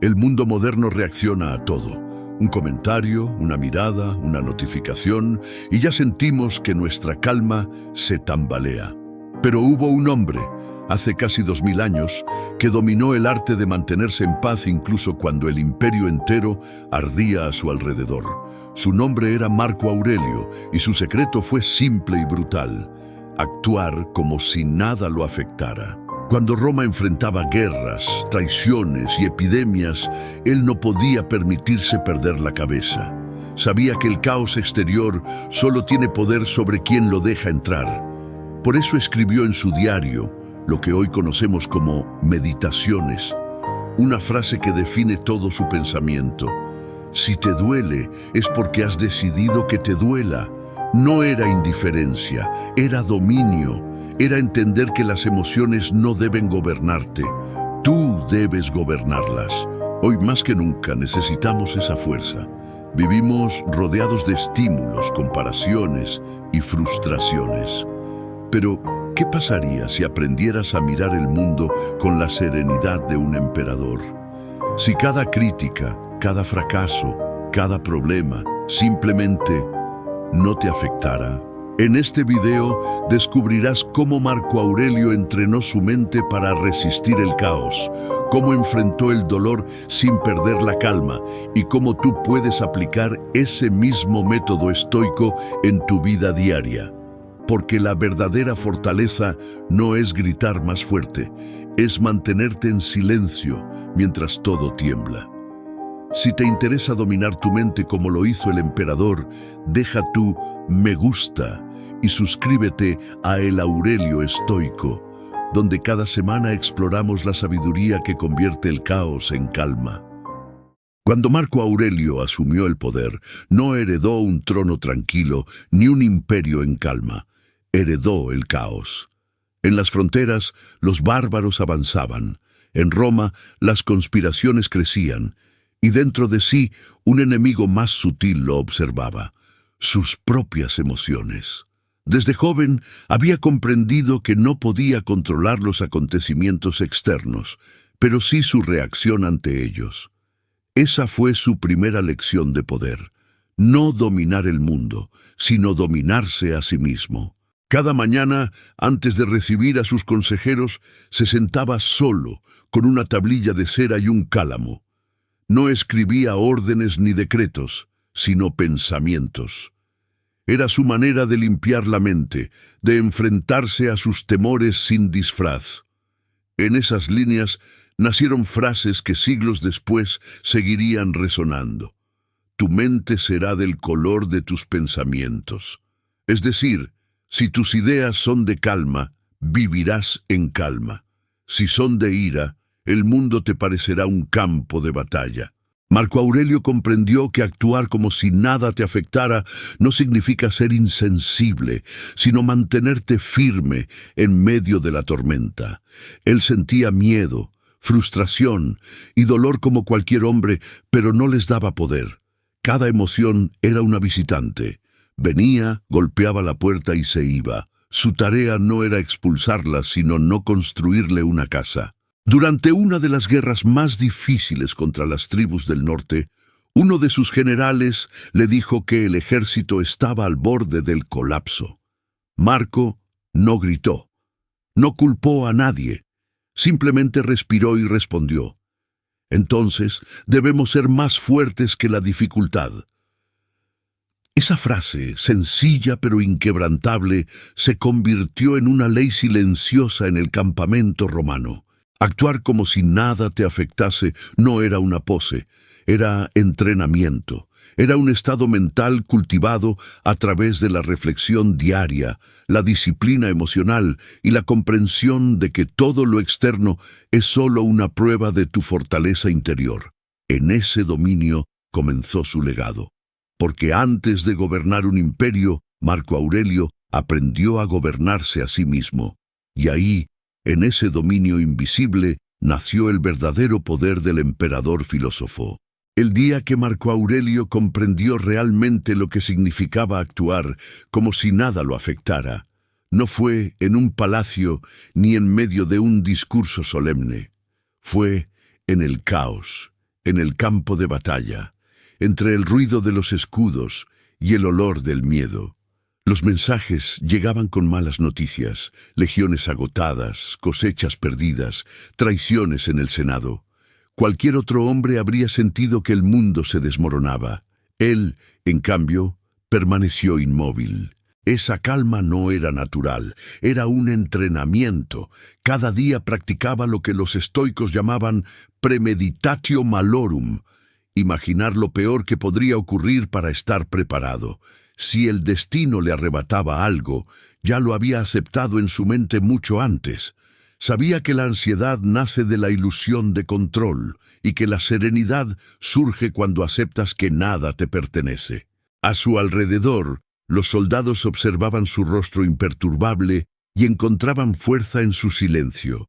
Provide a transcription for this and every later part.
El mundo moderno reacciona a todo. Un comentario, una mirada, una notificación, y ya sentimos que nuestra calma se tambalea. Pero hubo un hombre, hace casi 2000 años, que dominó el arte de mantenerse en paz incluso cuando el imperio entero ardía a su alrededor. Su nombre era Marco Aurelio, y su secreto fue simple y brutal: actuar como si nada lo afectara. Cuando Roma enfrentaba guerras, traiciones y epidemias, él no podía permitirse perder la cabeza. Sabía que el caos exterior solo tiene poder sobre quien lo deja entrar. Por eso escribió en su diario lo que hoy conocemos como Meditaciones, una frase que define todo su pensamiento: si te duele, es porque has decidido que te duela. No era indiferencia, era dominio. Era entender que las emociones no deben gobernarte. Tú debes gobernarlas. Hoy más que nunca necesitamos esa fuerza. Vivimos rodeados de estímulos, comparaciones y frustraciones. Pero, ¿qué pasaría si aprendieras a mirar el mundo con la serenidad de un emperador? Si cada crítica, cada fracaso, cada problema simplemente no te afectara. En este video descubrirás cómo Marco Aurelio entrenó su mente para resistir el caos, cómo enfrentó el dolor sin perder la calma y cómo tú puedes aplicar ese mismo método estoico en tu vida diaria. Porque la verdadera fortaleza no es gritar más fuerte, es mantenerte en silencio mientras todo tiembla. Si te interesa dominar tu mente como lo hizo el emperador, deja tu me gusta y suscríbete a El Aurelio Estoico, donde cada semana exploramos la sabiduría que convierte el caos en calma. Cuando Marco Aurelio asumió el poder, no heredó un trono tranquilo ni un imperio en calma, heredó el caos. En las fronteras, los bárbaros avanzaban. En Roma, las conspiraciones crecían. Y dentro de sí, un enemigo más sutil lo observaba: sus propias emociones. Desde joven había comprendido que no podía controlar los acontecimientos externos, pero sí su reacción ante ellos. Esa fue su primera lección de poder: no dominar el mundo, sino dominarse a sí mismo. Cada mañana, antes de recibir a sus consejeros, se sentaba solo, con una tablilla de cera y un cálamo. No escribía órdenes ni decretos, sino pensamientos. Era su manera de limpiar la mente, de enfrentarse a sus temores sin disfraz. En esas líneas nacieron frases que siglos después seguirían resonando. Tu mente será del color de tus pensamientos. Es decir, si tus ideas son de calma, vivirás en calma. Si son de ira, el mundo te parecerá un campo de batalla. Marco Aurelio comprendió que actuar como si nada te afectara no significa ser insensible, sino mantenerte firme en medio de la tormenta. Él sentía miedo, frustración y dolor como cualquier hombre, pero no les daba poder. Cada emoción era una visitante. Venía, golpeaba la puerta y se iba. Su tarea no era expulsarla, sino no construirle una casa. Durante una de las guerras más difíciles contra las tribus del norte, uno de sus generales le dijo que el ejército estaba al borde del colapso. Marco no gritó, no culpó a nadie, simplemente respiró y respondió: entonces debemos ser más fuertes que la dificultad. Esa frase, sencilla pero inquebrantable, se convirtió en una ley silenciosa en el campamento romano. Actuar como si nada te afectase no era una pose, era entrenamiento. Era un estado mental cultivado a través de la reflexión diaria, la disciplina emocional y la comprensión de que todo lo externo es solo una prueba de tu fortaleza interior. En ese dominio comenzó su legado. Porque antes de gobernar un imperio, Marco Aurelio aprendió a gobernarse a sí mismo. Y ahí, en ese dominio invisible, nació el verdadero poder del emperador filósofo. El día que Marco Aurelio comprendió realmente lo que significaba actuar como si nada lo afectara, no fue en un palacio ni en medio de un discurso solemne. Fue en el caos, en el campo de batalla, entre el ruido de los escudos y el olor del miedo. Los mensajes llegaban con malas noticias, legiones agotadas, cosechas perdidas, traiciones en el Senado. Cualquier otro hombre habría sentido que el mundo se desmoronaba. Él, en cambio, permaneció inmóvil. Esa calma no era natural, era un entrenamiento. Cada día practicaba lo que los estoicos llamaban premeditatio malorum, imaginar lo peor que podría ocurrir para estar preparado. Si el destino le arrebataba algo, ya lo había aceptado en su mente mucho antes. Sabía que la ansiedad nace de la ilusión de control y que la serenidad surge cuando aceptas que nada te pertenece. A su alrededor, los soldados observaban su rostro imperturbable y encontraban fuerza en su silencio.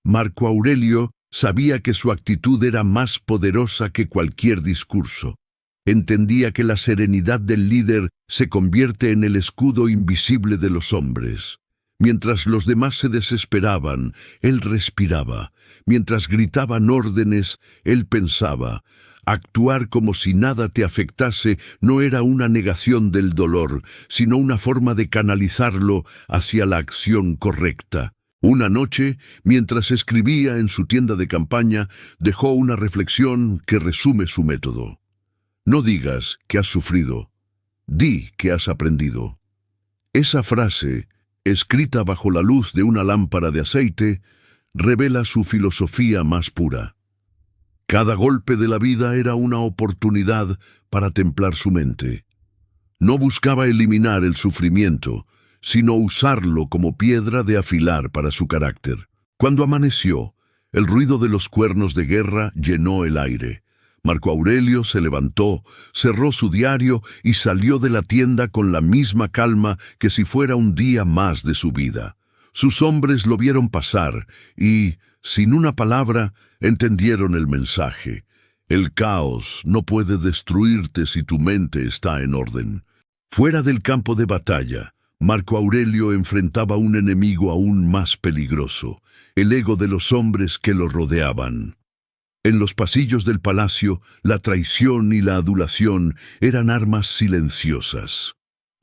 Marco Aurelio sabía que su actitud era más poderosa que cualquier discurso. Entendía que la serenidad del líder se convierte en el escudo invisible de los hombres. Mientras los demás se desesperaban, él respiraba. Mientras gritaban órdenes, él pensaba. Actuar como si nada te afectase no era una negación del dolor, sino una forma de canalizarlo hacia la acción correcta. Una noche, mientras escribía en su tienda de campaña, dejó una reflexión que resume su método. No digas que has sufrido, di que has aprendido. Esa frase, escrita bajo la luz de una lámpara de aceite, revela su filosofía más pura. Cada golpe de la vida era una oportunidad para templar su mente. No buscaba eliminar el sufrimiento, sino usarlo como piedra de afilar para su carácter. Cuando amaneció, el ruido de los cuernos de guerra llenó el aire. Marco Aurelio se levantó, cerró su diario y salió de la tienda con la misma calma que si fuera un día más de su vida. Sus hombres lo vieron pasar y, sin una palabra, entendieron el mensaje. El caos no puede destruirte si tu mente está en orden. Fuera del campo de batalla, Marco Aurelio enfrentaba un enemigo aún más peligroso, el ego de los hombres que lo rodeaban. En los pasillos del palacio, la traición y la adulación eran armas silenciosas.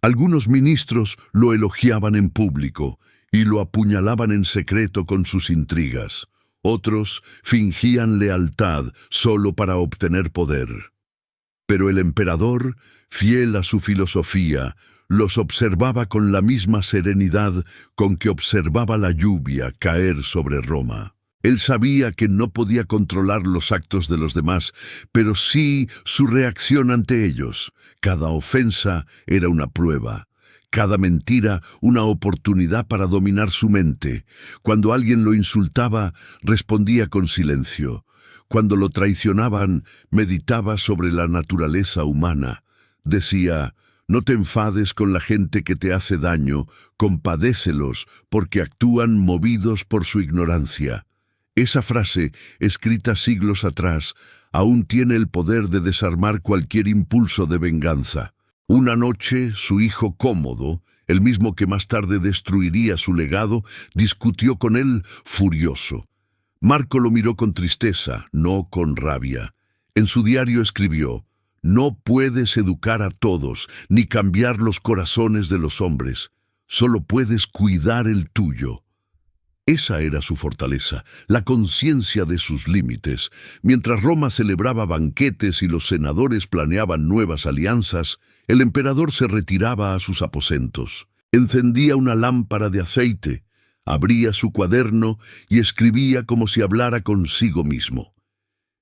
Algunos ministros lo elogiaban en público y lo apuñalaban en secreto con sus intrigas. Otros fingían lealtad solo para obtener poder. Pero el emperador, fiel a su filosofía, los observaba con la misma serenidad con que observaba la lluvia caer sobre Roma. Él sabía que no podía controlar los actos de los demás, pero sí su reacción ante ellos. Cada ofensa era una prueba, cada mentira una oportunidad para dominar su mente. Cuando alguien lo insultaba, respondía con silencio. Cuando lo traicionaban, meditaba sobre la naturaleza humana. Decía: no te enfades con la gente que te hace daño, compadécelos porque actúan movidos por su ignorancia. Esa frase, escrita siglos atrás, aún tiene el poder de desarmar cualquier impulso de venganza. Una noche, su hijo Cómodo, el mismo que más tarde destruiría su legado, discutió con él furioso. Marco lo miró con tristeza, no con rabia. En su diario escribió: no puedes educar a todos, ni cambiar los corazones de los hombres. Solo puedes cuidar el tuyo. Esa era su fortaleza, la conciencia de sus límites. Mientras Roma celebraba banquetes y los senadores planeaban nuevas alianzas, el emperador se retiraba a sus aposentos. Encendía una lámpara de aceite, abría su cuaderno y escribía como si hablara consigo mismo.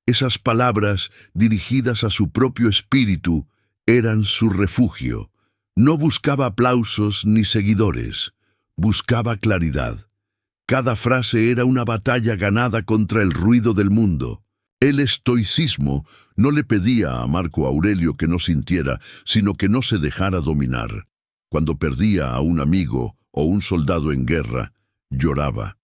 Esas palabras, dirigidas a su propio espíritu, eran su refugio. No buscaba aplausos ni seguidores, buscaba claridad. Cada frase era una batalla ganada contra el ruido del mundo. El estoicismo no le pedía a Marco Aurelio que no sintiera, sino que no se dejara dominar. Cuando perdía a un amigo o un soldado en guerra, lloraba.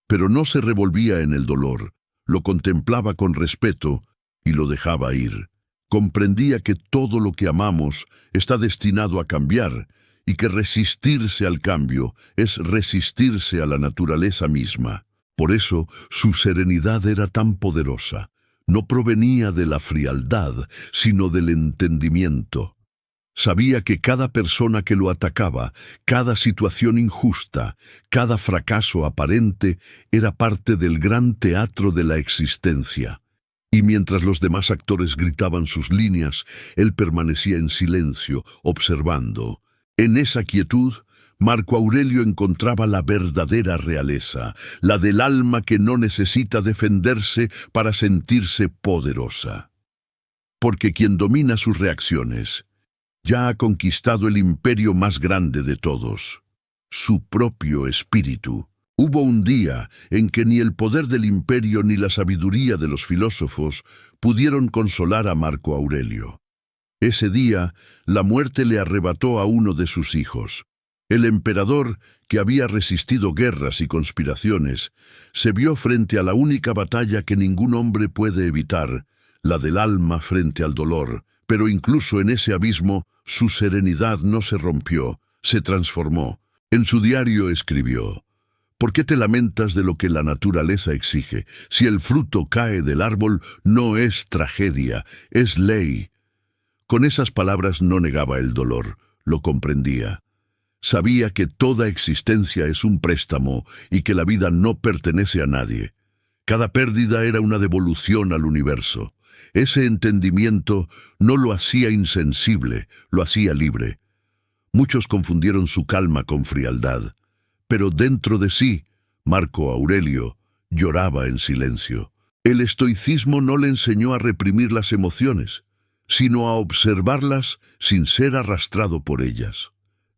Pero no se revolvía en el dolor, lo contemplaba con respeto y lo dejaba ir. Comprendía que todo lo que amamos está destinado a cambiar, y que resistirse al cambio es resistirse a la naturaleza misma. Por eso su serenidad era tan poderosa. no provenía de la frialdad, sino del entendimiento. Sabía que cada persona que lo atacaba, cada situación injusta, cada fracaso aparente, era parte del gran teatro de la existencia. Y mientras los demás actores gritaban sus líneas, él permanecía en silencio, observando. En esa quietud, Marco Aurelio encontraba la verdadera realeza, la del alma que no necesita defenderse para sentirse poderosa. Porque quien domina sus reacciones ya ha conquistado el imperio más grande de todos, su propio espíritu. Hubo un día en que ni el poder del imperio ni la sabiduría de los filósofos pudieron consolar a Marco Aurelio. Ese día, la muerte le arrebató a uno de sus hijos. El emperador, que había resistido guerras y conspiraciones, se vio frente a la única batalla que ningún hombre puede evitar, la del alma frente al dolor. Pero incluso en ese abismo, su serenidad no se rompió, se transformó. En su diario escribió: ¿Por qué te lamentas de lo que la naturaleza exige? Si el fruto cae del árbol, no es tragedia, es ley. Con esas palabras no negaba el dolor, lo comprendía. Sabía que toda existencia es un préstamo y que la vida no pertenece a nadie. Cada pérdida era una devolución al universo. Ese entendimiento no lo hacía insensible, lo hacía libre. Muchos confundieron su calma con frialdad, pero dentro de sí, Marco Aurelio lloraba en silencio. El estoicismo no le enseñó a reprimir las emociones, sino a observarlas sin ser arrastrado por ellas.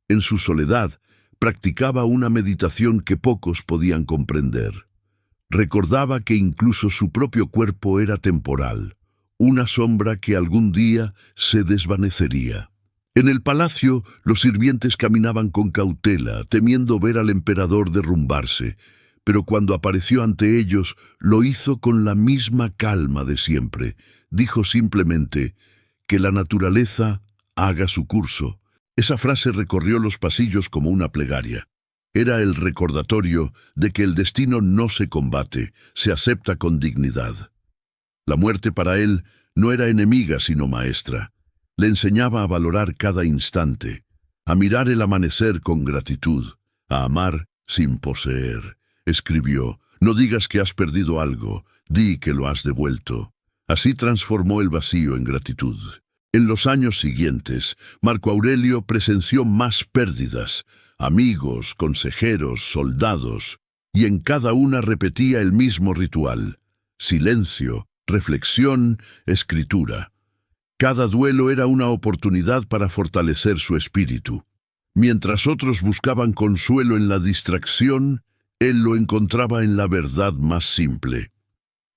En su soledad, practicaba una meditación que pocos podían comprender. Recordaba que incluso su propio cuerpo era temporal, una sombra que algún día se desvanecería. En el palacio, los sirvientes caminaban con cautela, temiendo ver al emperador derrumbarse, pero cuando apareció ante ellos, lo hizo con la misma calma de siempre. Dijo simplemente: «Que la naturaleza haga su curso». Esa frase recorrió los pasillos como una plegaria. Era el recordatorio de que el destino no se combate, se acepta con dignidad. La muerte para él no era enemiga sino maestra. Le enseñaba a valorar cada instante, a mirar el amanecer con gratitud, a amar sin poseer. Escribió: «No digas que has perdido algo, di que lo has devuelto». Así transformó el vacío en gratitud. En los años siguientes, Marco Aurelio presenció más pérdidas, amigos, consejeros, soldados, y en cada una repetía el mismo ritual: silencio, reflexión, escritura. Cada duelo era una oportunidad para fortalecer su espíritu. Mientras otros buscaban consuelo en la distracción, él lo encontraba en la verdad más simple.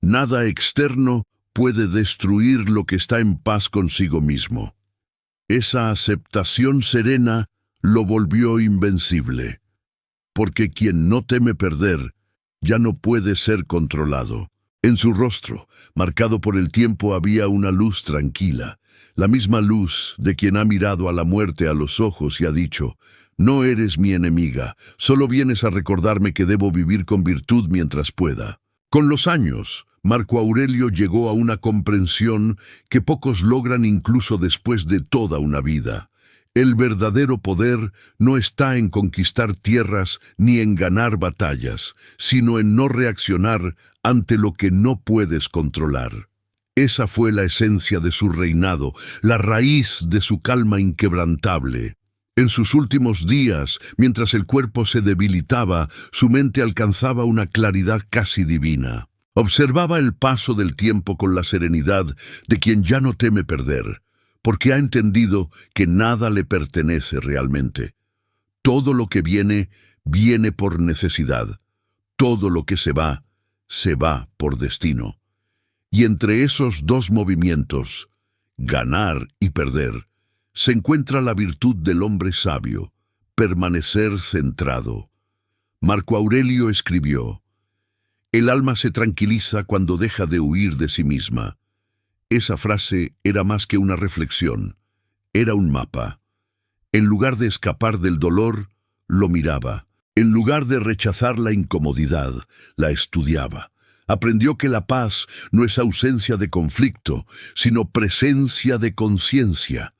Nada externo puede destruir lo que está en paz consigo mismo. Esa aceptación serena lo volvió invencible, porque quien no teme perder ya no puede ser controlado. En su rostro, marcado por el tiempo, había una luz tranquila, la misma luz de quien ha mirado a la muerte a los ojos y ha dicho: «No eres mi enemiga, solo vienes a recordarme que debo vivir con virtud mientras pueda». Con los años, Marco Aurelio llegó a una comprensión que pocos logran incluso después de toda una vida. El verdadero poder no está en conquistar tierras ni en ganar batallas, sino en no reaccionar ante lo que no puedes controlar. Esa fue la esencia de su reinado, la raíz de su calma inquebrantable. En sus últimos días, mientras el cuerpo se debilitaba, su mente alcanzaba una claridad casi divina. Observaba el paso del tiempo con la serenidad de quien ya no teme perder, porque ha entendido que nada le pertenece realmente. Todo lo que viene, viene por necesidad. Todo lo que se va por destino. Y entre esos dos movimientos, ganar y perder, se encuentra la virtud del hombre sabio, permanecer centrado. Marco Aurelio escribió: «El alma se tranquiliza cuando deja de huir de sí misma». Esa frase era más que una reflexión, era un mapa. En lugar de escapar del dolor, lo miraba. En lugar de rechazar la incomodidad, la estudiaba. Aprendió que la paz no es ausencia de conflicto, sino presencia de conciencia.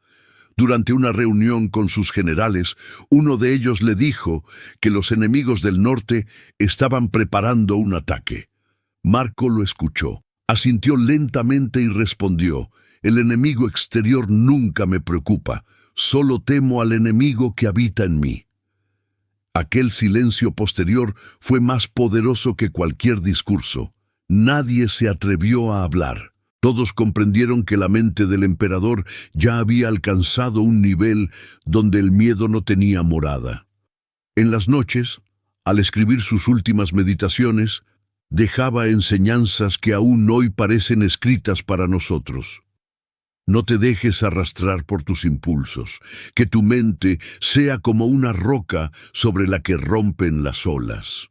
Durante una reunión con sus generales, uno de ellos le dijo que los enemigos del norte estaban preparando un ataque. Marco lo escuchó, asintió lentamente y respondió: «El enemigo exterior nunca me preocupa, solo temo al enemigo que habita en mí». Aquel silencio posterior fue más poderoso que cualquier discurso. Nadie se atrevió a hablar. Todos comprendieron que la mente del emperador ya había alcanzado un nivel donde el miedo no tenía morada. En las noches, al escribir sus últimas meditaciones, dejaba enseñanzas que aún hoy parecen escritas para nosotros. No te dejes arrastrar por tus impulsos, que tu mente sea como una roca sobre la que rompen las olas.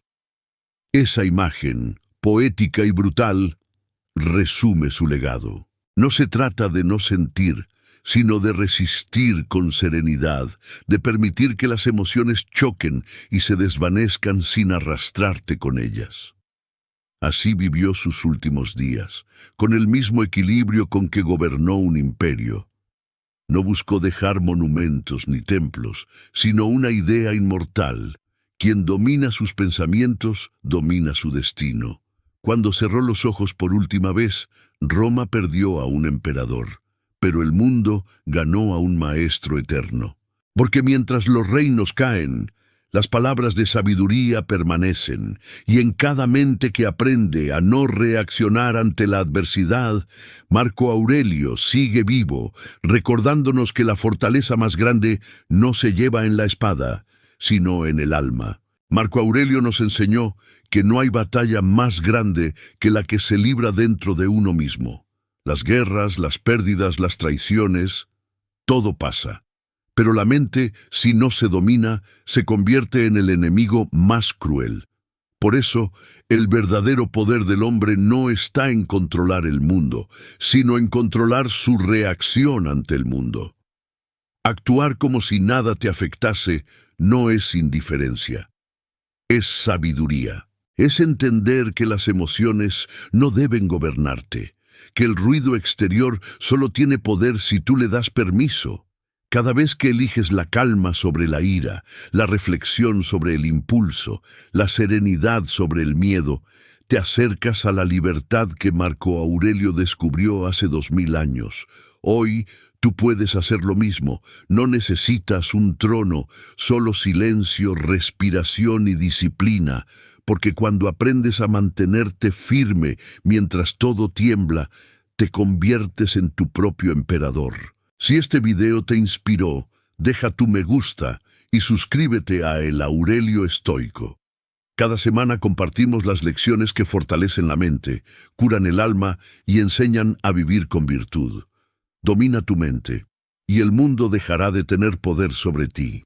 Esa imagen, poética y brutal, resume su legado. No se trata de no sentir, sino de resistir con serenidad, de permitir que las emociones choquen y se desvanezcan sin arrastrarte con ellas. Así vivió sus últimos días, con el mismo equilibrio con que gobernó un imperio. No buscó dejar monumentos ni templos, sino una idea inmortal. Quien domina sus pensamientos, domina su destino. Cuando cerró los ojos por última vez, Roma perdió a un emperador, pero el mundo ganó a un maestro eterno. Porque mientras los reinos caen, las palabras de sabiduría permanecen, y en cada mente que aprende a no reaccionar ante la adversidad, Marco Aurelio sigue vivo, recordándonos que la fortaleza más grande no se lleva en la espada, sino en el alma. Marco Aurelio nos enseñó que no hay batalla más grande que la que se libra dentro de uno mismo. Las guerras, las pérdidas, las traiciones, todo pasa. Pero la mente, si no se domina, se convierte en el enemigo más cruel. Por eso, el verdadero poder del hombre no está en controlar el mundo, sino en controlar su reacción ante el mundo. Actuar como si nada te afectase no es indiferencia. Es sabiduría. Es entender que las emociones no deben gobernarte, que el ruido exterior solo tiene poder si tú le das permiso. Cada vez que eliges la calma sobre la ira, la reflexión sobre el impulso, la serenidad sobre el miedo, te acercas a la libertad que Marco Aurelio descubrió hace 2000 años. Hoy tú puedes hacer lo mismo. No necesitas un trono, solo silencio, respiración y disciplina, porque cuando aprendes a mantenerte firme mientras todo tiembla, te conviertes en tu propio emperador. Si este video te inspiró, deja tu me gusta y suscríbete a El Aurelio Estoico. Cada semana compartimos las lecciones que fortalecen la mente, curan el alma y enseñan a vivir con virtud. Domina tu mente, y el mundo dejará de tener poder sobre ti.